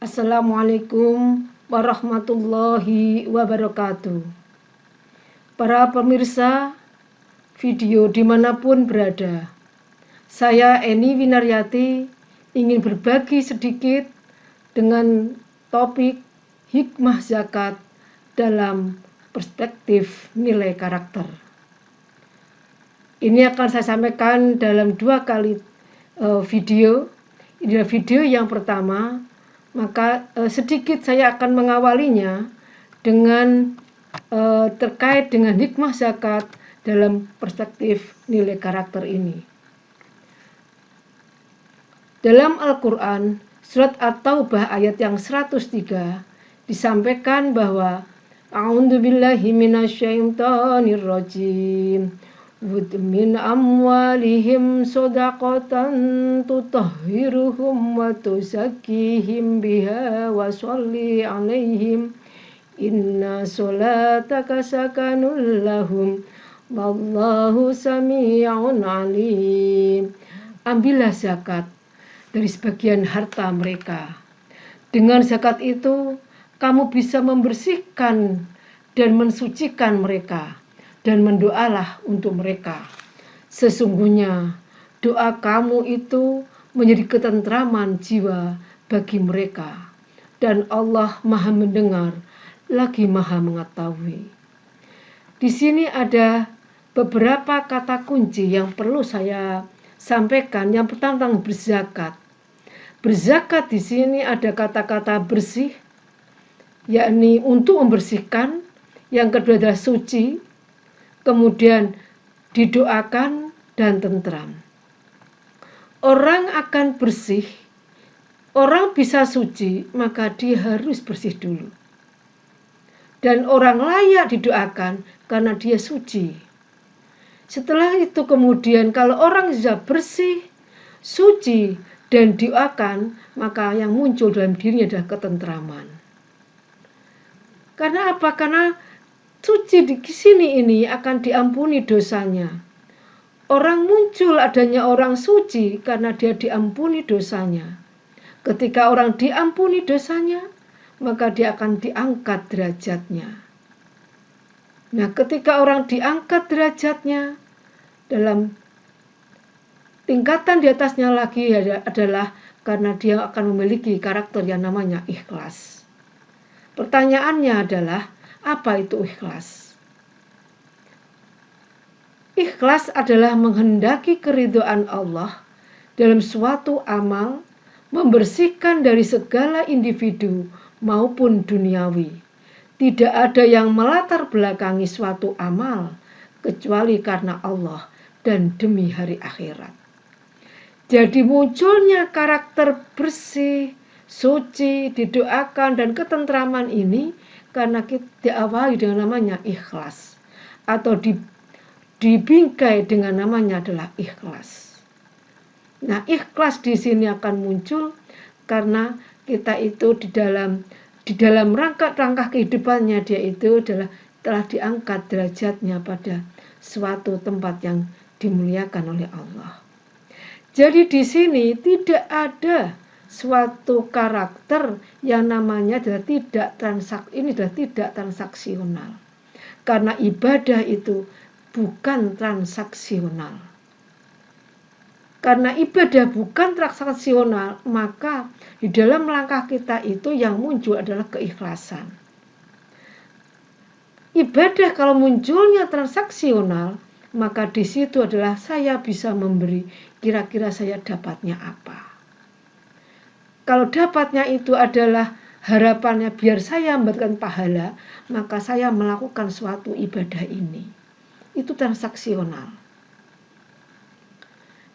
Assalamualaikum warahmatullahi wabarakatuh. Para pemirsa video dimanapun berada, saya Eni Winaryati ingin berbagi sedikit dengan topik hikmah zakat dalam perspektif nilai karakter. Ini akan saya sampaikan dalam 2 kali video. Ini adalah video yang pertama, maka sedikit saya akan mengawalinya dengan terkait dengan hikmah zakat dalam perspektif nilai karakter ini. Dalam Al-Quran, surat At-Taubah ayat yang 103 disampaikan bahwa A'udzubillahi minasyaitonir rajim. Wud min amwalihim shadaqatan tutahhiruhum wa tuzakkihim biha wa sholli alaihim inna sholataka sakanul lahum wallahu sami'un alim. Ambillah zakat dari sebagian harta mereka. Dengan zakat itu kamu bisa membersihkan dan mensucikan mereka, dan mendoalah untuk mereka. Sesungguhnya doa kamu itu menjadi ketentraman jiwa bagi mereka, dan Allah Maha mendengar lagi Maha mengetahui. Di sini ada beberapa kata kunci yang perlu saya sampaikan. Yang pertama tentang berzakat. Berzakat di sini ada kata-kata bersih, yakni untuk membersihkan. Yang kedua adalah suci, kemudian didoakan dan tentram. Orang akan bersih, orang bisa suci, maka dia harus bersih dulu. Dan orang layak didoakan karena dia suci. Setelah itu kemudian kalau orang sudah bersih, suci, dan didoakan, maka yang muncul dalam dirinya adalah ketentraman. Karena apa? Karena suci di sini ini akan diampuni dosanya. Orang muncul adanya orang suci karena dia diampuni dosanya. Ketika orang diampuni dosanya, maka dia akan diangkat derajatnya. Nah, ketika orang diangkat derajatnya, dalam tingkatan di atasnya lagi adalah karena dia akan memiliki karakter yang namanya ikhlas. Pertanyaannya adalah, apa itu ikhlas? Ikhlas adalah menghendaki keridhaan Allah dalam suatu amal, membersihkan dari segala individu maupun duniawi. Tidak ada yang melatar belakangi suatu amal kecuali karena Allah dan demi hari akhirat. Jadi munculnya karakter bersih, suci, didoakan, dan ketentraman ini karena kita diawali dengan namanya ikhlas, atau dibingkai dengan namanya adalah ikhlas. Nah, ikhlas di sini akan muncul karena kita itu di dalam rangka kehidupannya dia itu adalah telah diangkat derajatnya pada suatu tempat yang dimuliakan oleh Allah. Jadi di sini tidak ada suatu karakter yang namanya adalah tidak transaksional. Karena ibadah itu bukan transaksional. Karena ibadah bukan transaksional, maka di dalam langkah kita itu yang muncul adalah keikhlasan. Ibadah kalau munculnya transaksional, maka di situ adalah saya bisa memberi, kira-kira saya dapatnya apa. Kalau dapatnya itu adalah harapannya biar saya mendapatkan pahala, maka saya melakukan suatu ibadah ini. Itu transaksional.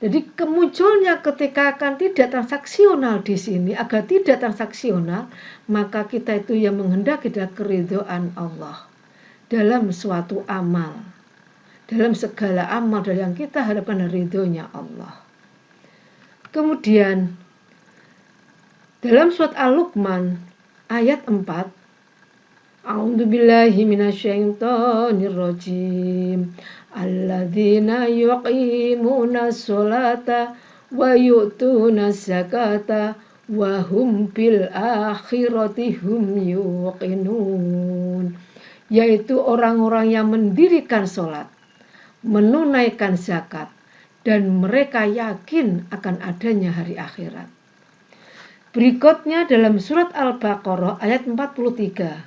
Jadi kemunculnya ketika akan tidak transaksional di sini, agar tidak transaksional, maka kita itu yang menghendaki adalah keridhaan Allah dalam suatu amal. Dalam segala amal yang kita harapkan ridhonya Allah. Kemudian dalam surat Al-Luqman ayat 4, A'udzubillahi minasyaitonir rajim. Alladzina yuqimuna sholata wa yu'tuna zakata wa hum bil akhirati hum yuqinun, yaitu orang-orang yang mendirikan sholat, menunaikan zakat, dan mereka yakin akan adanya hari akhirat. Berikutnya dalam surat Al-Baqarah ayat 43.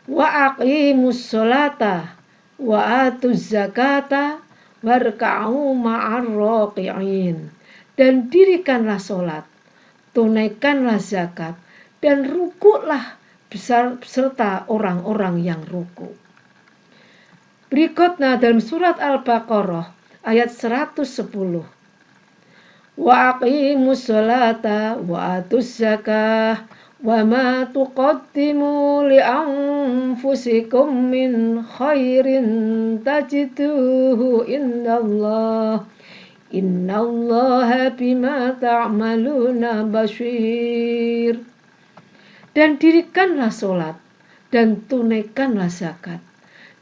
Wa aqimus sholata wa atuz zakata warka'u ma'ar raqi'in. Dan dirikanlah sholat, tunaikanlah zakat, dan rukuklah beserta orang-orang yang ruku. Berikutnya dalam surat Al-Baqarah ayat 110. Wa aqimus sholata wa atuz zakah wa ma tuqaddimu li anfusikum min khairin tajiduhu innallaha bima ta'maluna basir. Dan dirikanlah sholat dan tunaikanlah zakat,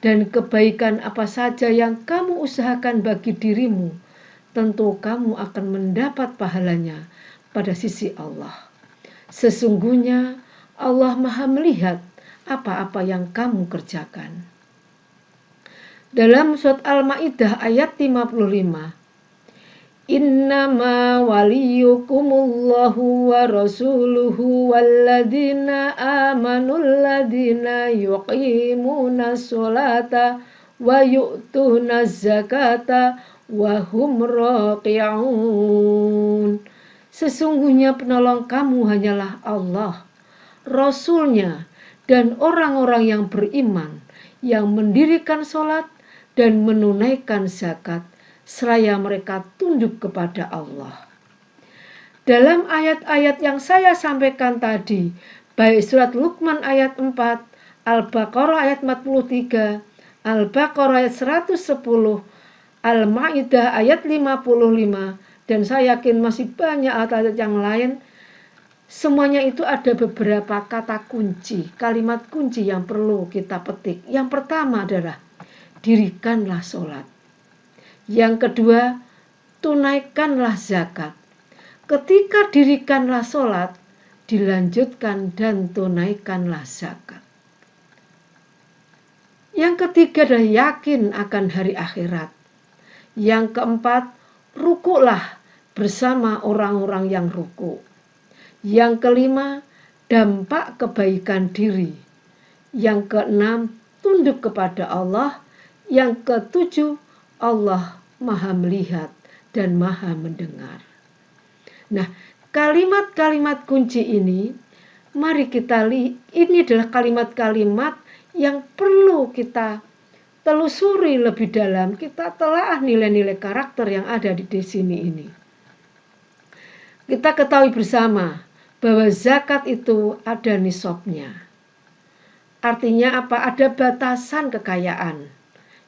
dan kebaikan apa saja yang kamu usahakan bagi dirimu, tentu kamu akan mendapat pahalanya pada sisi Allah. Sesungguhnya Allah Maha melihat apa-apa yang kamu kerjakan. Dalam surat Al-Maidah ayat 55. Innama waliyukumullahu wa rasuluhu walladzina amanul ladzina yuqimuna sholata wa yu'tuna zakata wa hum raqi'un. Sesungguhnya penolong kamu hanyalah Allah, Rasul-Nya, dan orang-orang yang beriman, yang mendirikan sholat dan menunaikan zakat, seraya mereka tunduk kepada Allah. Dalam ayat-ayat yang saya sampaikan tadi, baik surat Luqman ayat 4, Al-Baqarah ayat 43, Al-Baqarah ayat 110, Al-Maidah ayat 55, dan saya yakin masih banyak ayat-ayat yang lain. Semuanya itu ada beberapa kata kunci, kalimat kunci yang perlu kita petik. Yang pertama adalah dirikanlah sholat. Yang kedua, tunaikanlah zakat. Ketika dirikanlah sholat, dilanjutkan dan tunaikanlah zakat. Yang ketiga adalah yakin akan hari akhirat. Yang keempat, rukuklah bersama orang-orang yang ruku. Yang kelima, dampak kebaikan diri. Yang keenam, tunduk kepada Allah. Yang ketujuh, Allah Maha melihat dan Maha mendengar. Nah, kalimat-kalimat kunci ini, mari kita lihat, ini adalah kalimat-kalimat yang perlu kita telusuri lebih dalam, kita telaah nilai-nilai karakter yang ada di sini ini. Kita ketahui bersama bahwa zakat itu ada nisabnya. Artinya apa? Ada batasan kekayaan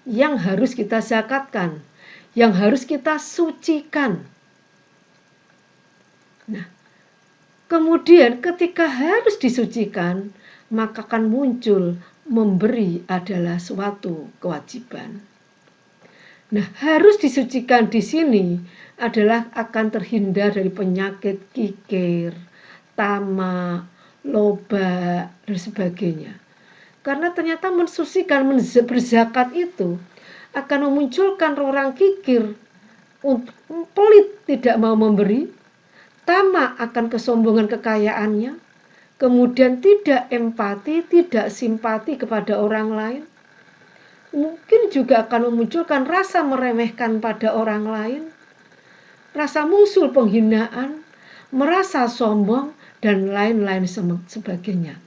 yang harus kita zakatkan, yang harus kita sucikan. Nah, kemudian ketika harus disucikan, maka akan muncul memberi adalah suatu kewajiban. Nah, harus disucikan di sini adalah akan terhindar dari penyakit kikir, tamak, loba, dan sebagainya. Karena ternyata mensucikan, berzakat itu akan memunculkan orang kikir, pelit, tidak mau memberi, tamak akan kesombongan kekayaannya, kemudian tidak empati, tidak simpati kepada orang lain. Mungkin juga akan memunculkan rasa meremehkan pada orang lain, rasa musuh, penghinaan, merasa sombong, dan lain-lain sebagainya.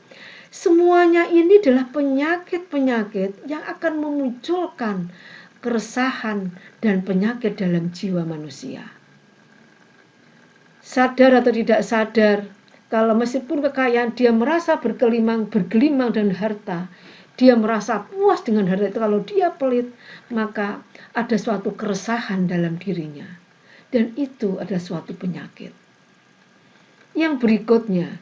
Semuanya ini adalah penyakit-penyakit yang akan memunculkan keresahan dan penyakit dalam jiwa manusia. Sadar atau tidak sadar, kalau meskipun kekayaan dia merasa bergelimang dan harta, dia merasa puas dengan harta itu. Kalau dia pelit, maka ada suatu keresahan dalam dirinya. Dan itu adalah suatu penyakit. Yang berikutnya,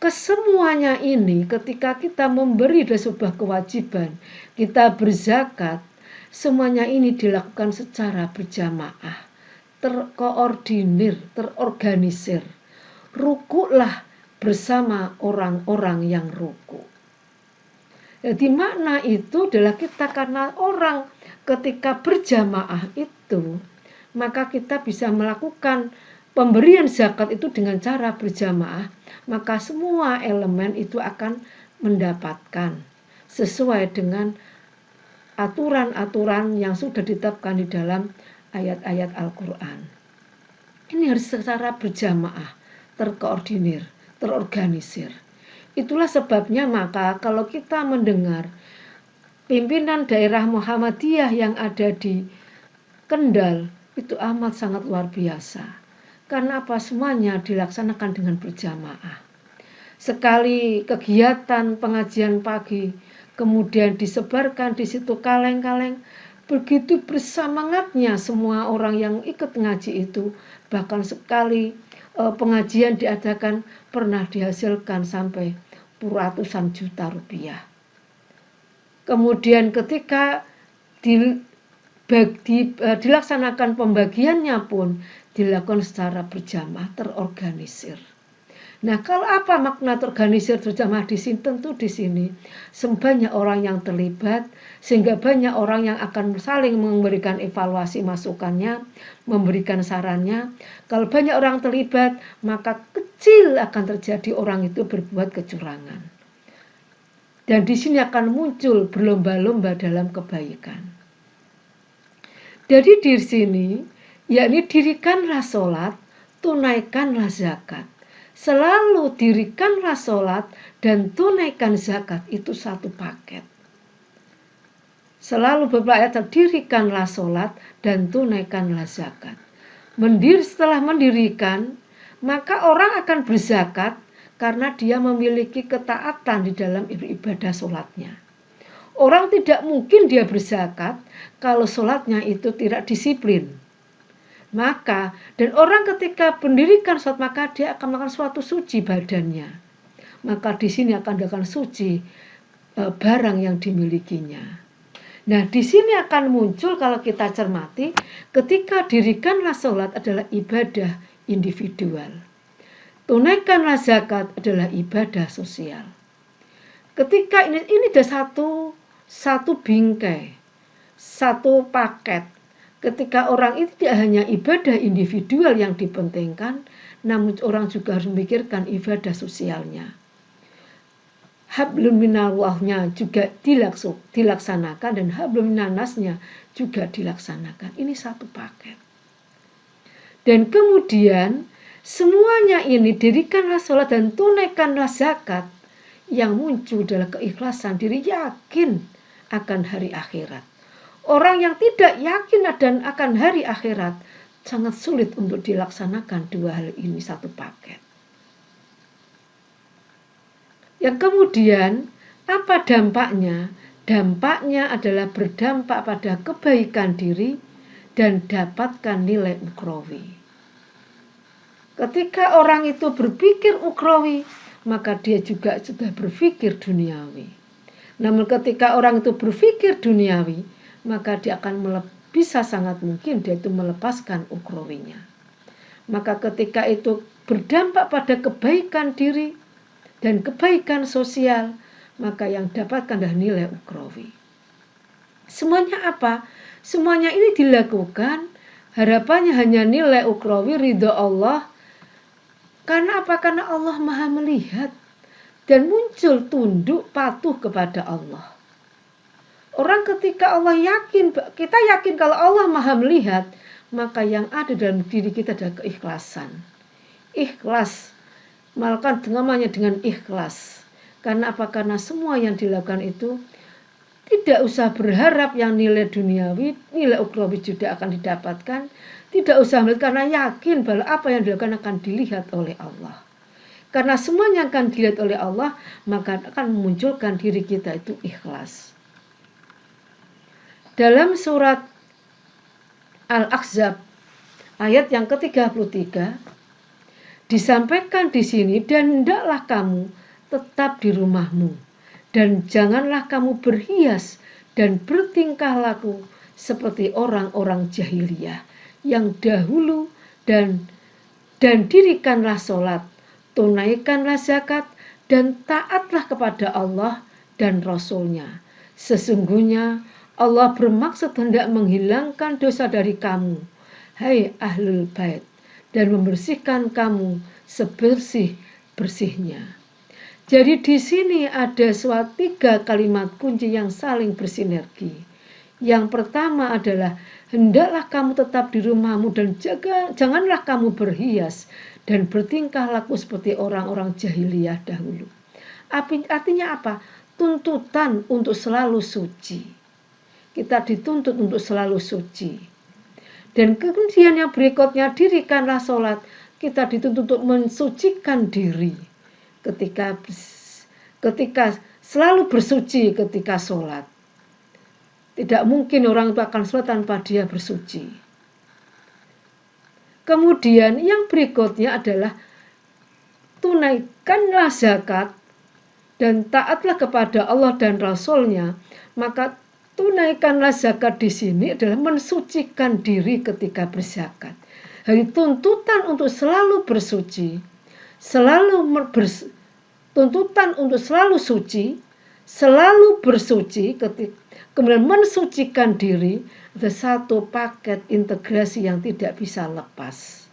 kesemuanya ini ketika kita memberi dari sebuah kewajiban, kita berzakat, semuanya ini dilakukan secara berjamaah, terkoordinir, terorganisir. rukuklah bersama orang-orang yang ruku. Jadi makna itu adalah kita karena orang ketika berjamaah itu, maka kita bisa melakukan pemberian zakat itu dengan cara berjamaah, maka semua elemen itu akan mendapatkan sesuai dengan aturan-aturan yang sudah ditetapkan di dalam ayat-ayat Al-Quran. Ini harus secara berjamaah, terkoordinir, terorganisir. Itulah sebabnya maka kalau kita mendengar pimpinan daerah Muhammadiyah yang ada di Kendal, itu amat sangat luar biasa. Karena apa? Semuanya dilaksanakan dengan berjamaah. Sekali kegiatan pengajian pagi, kemudian disebarkan di situ kaleng-kaleng, begitu bersemangatnya semua orang yang ikut ngaji itu. Bahkan sekali pengajian diadakan pernah dihasilkan sampai ratusan juta rupiah. Kemudian ketika dilaksanakan pembagiannya pun dilakukan secara berjamaah, terorganisir. Nah, kalau apa makna terorganisir berjamaah di sini? Tentu di sini banyak orang yang terlibat, sehingga banyak orang yang akan saling memberikan evaluasi masukannya, memberikan sarannya. Kalau banyak orang terlibat, maka kecil akan terjadi orang itu berbuat kecurangan. Dan di sini akan muncul berlomba-lomba dalam kebaikan. Jadi di sini, yakni dirikanlah sholat, tunaikanlah zakat. Selalu dirikanlah sholat dan tunaikan zakat, itu satu paket. Selalu beberapa ayat, dirikanlah sholat dan tunaikanlah zakat. Setelah mendirikan, maka orang akan berzakat karena dia memiliki ketaatan di dalam ibadah sholatnya. Orang tidak mungkin dia berzakat kalau sholatnya itu tidak disiplin. Maka, dan orang ketika mendirikan sholat, maka dia akan melakukan suatu suci badannya. Maka di sini akan dilakukan suci barang yang dimilikinya. Nah, di sini akan muncul kalau kita cermati, ketika dirikanlah sholat adalah ibadah individual. Tunaikanlah zakat adalah ibadah sosial. Ketika ini ada satu bingkai, satu paket. Ketika orang itu tidak hanya ibadah individual yang dipentingkan, namun orang juga harus memikirkan ibadah sosialnya. Hablum minallahnya juga dilaksanakan dan hablum minannasnya juga dilaksanakan. Ini satu paket. Dan kemudian semuanya ini dirikanlah sholat dan tunaikanlah zakat. Yang muncul adalah keikhlasan diri, yakin akan hari akhirat. Orang yang tidak yakin dan akan hari akhirat sangat sulit untuk dilaksanakan dua hal ini satu paket. Yang kemudian apa dampaknya? Dampaknya adalah berdampak pada kebaikan diri dan dapatkan nilai ukhrawi. Ketika orang itu berpikir ukhrawi, maka dia juga sudah berpikir duniawi. Namun ketika orang itu berpikir duniawi, maka dia akan bisa sangat mungkin dia itu melepaskan ukhrawinya. Maka ketika itu berdampak pada kebaikan diri dan kebaikan sosial, maka yang dapatkan adalah nilai ukhrawi. Semuanya apa? Semuanya ini dilakukan harapannya hanya nilai ukhrawi, ridho Allah. Karena apa? Karena Allah Maha melihat dan muncul tunduk patuh kepada Allah. Orang ketika Allah yakin, kita yakin kalau Allah Maha melihat, maka yang ada dalam diri kita adalah keikhlasan. Ikhlas, melakukan namanya dengan ikhlas. Karena apa? Karena semua yang dilakukan itu tidak usah berharap yang nilai duniawi, nilai ukhrawi juga akan didapatkan. Tidak usah melihat karena yakin bahwa apa yang dilakukan akan dilihat oleh Allah. Karena semuanya akan dilihat oleh Allah, maka akan memunculkan diri kita itu ikhlas. Dalam surat Al-Ahzab ayat yang ke-33 disampaikan di sini, dan hendaklah kamu tetap di rumahmu dan janganlah kamu berhias dan bertingkah laku seperti orang-orang jahiliyah yang dahulu, dan dirikanlah sholat, tunaikanlah zakat, dan taatlah kepada Allah dan Rasul-Nya. Sesungguhnya Allah bermaksud hendak menghilangkan dosa dari kamu, hai ahlul bait, dan membersihkan kamu sebersih-bersihnya. Jadi di sini ada suatu 3 kalimat kunci yang saling bersinergi. Yang pertama adalah hendaklah kamu tetap di rumahmu dan janganlah kamu berhias dan bertingkah laku seperti orang-orang jahiliyah dahulu. Artinya apa? Tuntutan untuk selalu suci. Kita dituntut untuk selalu suci. Dan kemudian yang berikutnya, dirikanlah sholat. Kita dituntut untuk mensucikan diri ketika selalu bersuci ketika sholat. Tidak mungkin orang itu akan sholat tanpa dia bersuci. Kemudian yang berikutnya adalah tunaikanlah zakat dan taatlah kepada Allah dan Rasul-Nya. Maka tunaikanlah zakat di sini adalah mensucikan diri ketika berzakat. Hari tuntutan untuk selalu bersuci, tuntutan untuk selalu suci, selalu bersuci, kemudian mensucikan diri, ada satu paket integrasi yang tidak bisa lepas.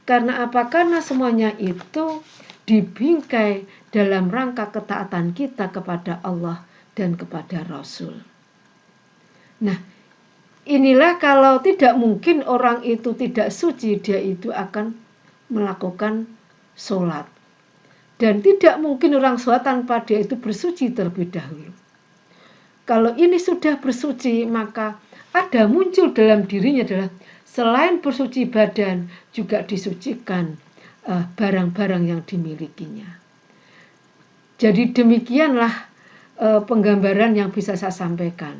Karena apa? Karena semuanya itu dibingkai dalam rangka ketaatan kita kepada Allah dan kepada Rasul. Nah, inilah kalau tidak mungkin orang itu tidak suci, dia itu akan melakukan sholat. Dan tidak mungkin orang sholat tanpa dia itu bersuci terlebih dahulu. Kalau ini sudah bersuci, maka ada muncul dalam dirinya adalah selain bersuci badan, juga disucikan barang-barang yang dimilikinya. Jadi demikianlah penggambaran yang bisa saya sampaikan.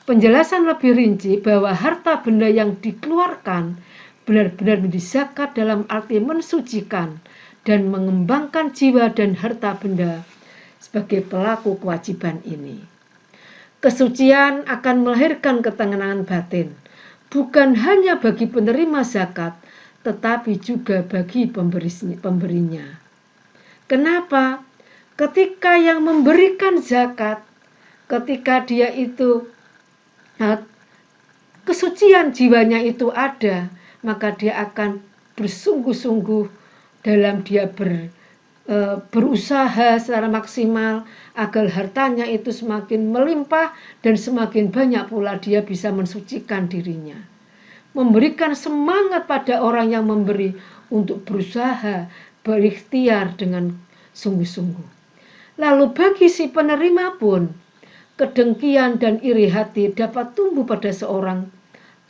Penjelasan lebih rinci bahwa harta benda yang dikeluarkan benar-benar menjadi zakat dalam arti mensucikan dan mengembangkan jiwa dan harta benda sebagai pelaku kewajiban ini. Kesucian akan melahirkan ketenangan batin, bukan hanya bagi penerima zakat, tetapi juga bagi pemberinya. Kenapa? Ketika yang memberikan zakat, ketika dia itu kesucian jiwanya itu ada, maka dia akan bersungguh-sungguh dalam dia berusaha secara maksimal agar hartanya itu semakin melimpah dan semakin banyak pula dia bisa mensucikan dirinya. Memberikan semangat pada orang yang memberi untuk berusaha berikhtiar dengan sungguh-sungguh. Lalu bagi si penerima pun, kedengkian dan iri hati dapat tumbuh pada seorang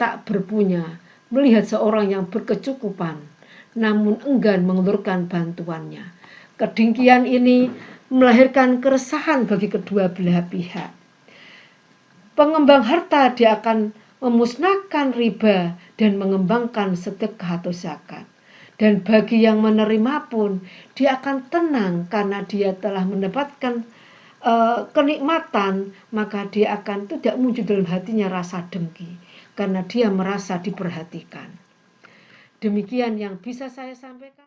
tak berpunya, melihat seorang yang berkecukupan, namun enggan mengulurkan bantuannya. Kedengkian ini melahirkan keresahan bagi kedua belah pihak. Pengembang harta dia akan memusnahkan riba dan mengembangkan sedekah atau zakat. Dan bagi yang menerima pun, dia akan tenang karena dia telah mendapatkan kenikmatan, maka dia akan tidak muncul dalam hatinya rasa dengki karena dia merasa diperhatikan. Demikian yang bisa saya sampaikan.